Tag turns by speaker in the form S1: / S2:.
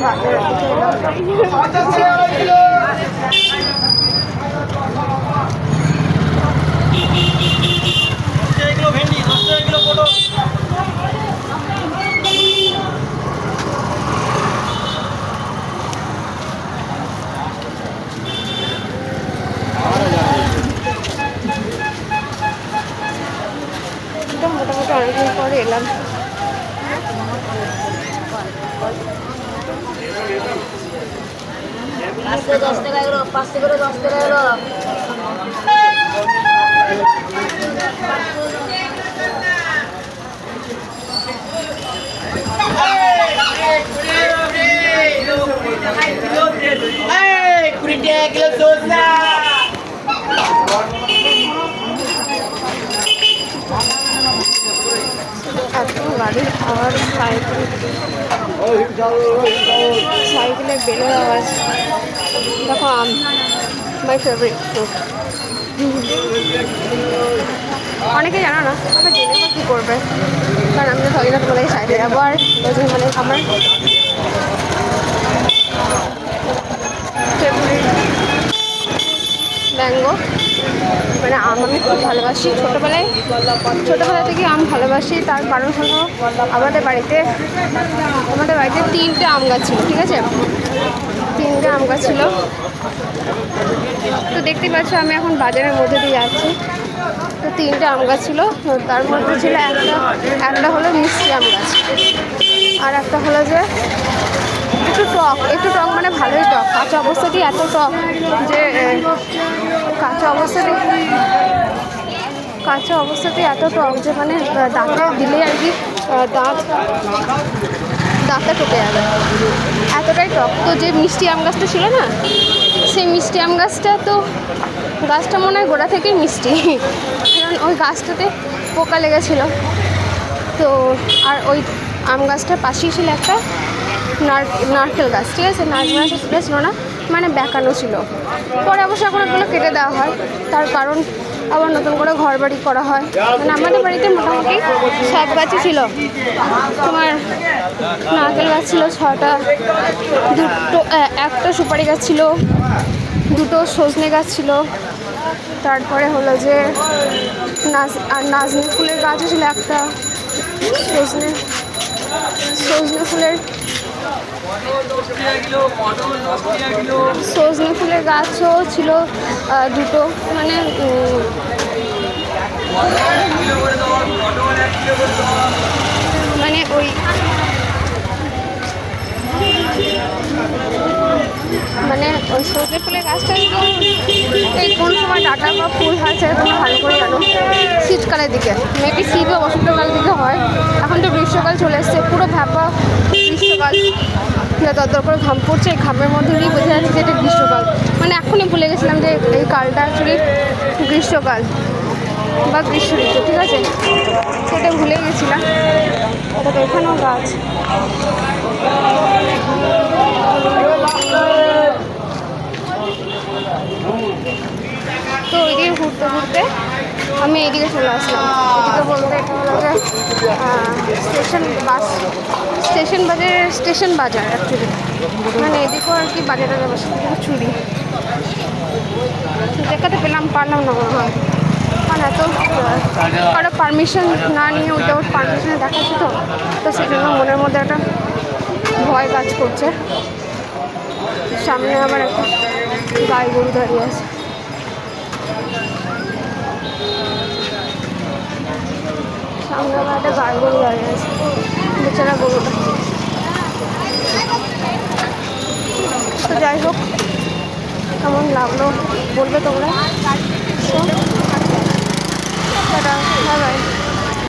S1: বাজারের দিকে এলাম। মোটামুটি অনেকদিন পরে এলাম।
S2: আজকে 10 টাকা এগুলো 5 টাকা করে 10 টাকা এগুলো
S1: এত গাড়ির আওয়াজ, সাইকেলের বেলের আওয়াজ। দেখো আম, মাই ফেভারিট ফ্রুট। অনেকে জানো না, তবে জেনে বা কী করবে, কারণ আমি তো থাকি না তোমাদেরকে সাইডে যাবো। আর মানে আমার ফেভারিট ম্যাঙ্গো, মানে আম আমি খুব ভালোবাসি। ছোটোবেলা থেকে আম ভালোবাসি। তার কারণ হলো আমাদের বাড়িতে 3টে আম গাছ ছিল, ঠিক আছে? 3টে আম গাছ ছিল। তো দেখতে পাচ্ছ আমি এখন বাজারের মধ্যে দিয়ে যাচ্ছি। তো 3টে আম গাছ ছিল, তার মধ্যে ছিল একটা হলো মিষ্টি আম গাছ, আর একটা হলো যে একটু টক মানে ভালোই টক। কাঁচা অবস্থাতেই এত টক যে কাঁচা অবস্থাতেই এত টক যে মানে দাঁতে দিলে আর কি দাঁতে টোকে যাবে, এতটাই টক। তো যে মিষ্টি আম গাছটা ছিল না, সেই মিষ্টি আম গাছটা মনে হয় গোড়া থেকেই মিষ্টি, কারণ ওই গাছটাতে পোকা লেগেছিলো। তো আর ওই আম গাছটার পাশেই ছিল একটা নারকেল গাছ, ঠিক আছে? নারকেল গাছটা ছিল না, মানে বেঁকানো ছিল। পরে অবশ্য এখন ওগুলো কেটে দেওয়া হয়, তার কারণ আবার নতুন করে ঘর বাড়ি করা হয়। মানে আমাদের বাড়িতে মোটামুটি সব গাছই ছিল। তোমার নারকেল গাছ ছিল 6টা, একটা সুপারি গাছ ছিল, 2টো সজনে গাছ ছিল, তারপরে হলো যে নাজনি ফুলের গাছও ছিল একটা, সজনে ফুলের গাছও ছিল 2টো, মানে ওই সজনে ফুলের গাছটা তো এই কোন সময় ডাটা বা ফুল হয় সেটা তুমি ভালো করে জানো, শীতকালের দিকে, মেবি শীত বা বসন্তকালের দিকে হয়। এখন তো গ্রীষ্মকাল চলে এসছে, পুরো ভ্যাপা গ্রীষ্মকাল, দরদর করে ঘাম পড়ছে। এই ঘামের মধ্যে দিয়েই বোঝা যাচ্ছে যে এটা গ্রীষ্মকাল। মানে এখনই ভুলে গেছিলাম যে এই কালটা অ্যাকচুয়ালি গ্রীষ্মকাল বা গ্রীষ্ম ঋতু, ঠিক আছে? সেটা ভুলে গেছিলাম। এটা তো এখানেও গাছ। তো ওইদিকে ঘুরতে ঘুরতে আমি এইদিকে চলে আসলাম। এদিকে বলতে এটা হলো যে স্টেশন বাজার অ্যাকচুয়ালি, মানে এদিকেও আর কি বাজারে বসে চুরি দেখাতে পারলাম না মনে হয়, কারণ এত কারো পারমিশন না নিয়ে উইদাউট পারমিশনে দেখাচ্ছি। তো সেই জন্য মনের মধ্যে একটা ভয় কাজ করছে। সামনে আবার একটা গাই গরু দাঁড়িয়ে আছে। সামনে আবার একটা গাই গরু দাঁড়িয়ে আছে, বেচারা গরুটা। তো যাই হোক, কেমন লাগলো বলবে তোমরা। Bye bye.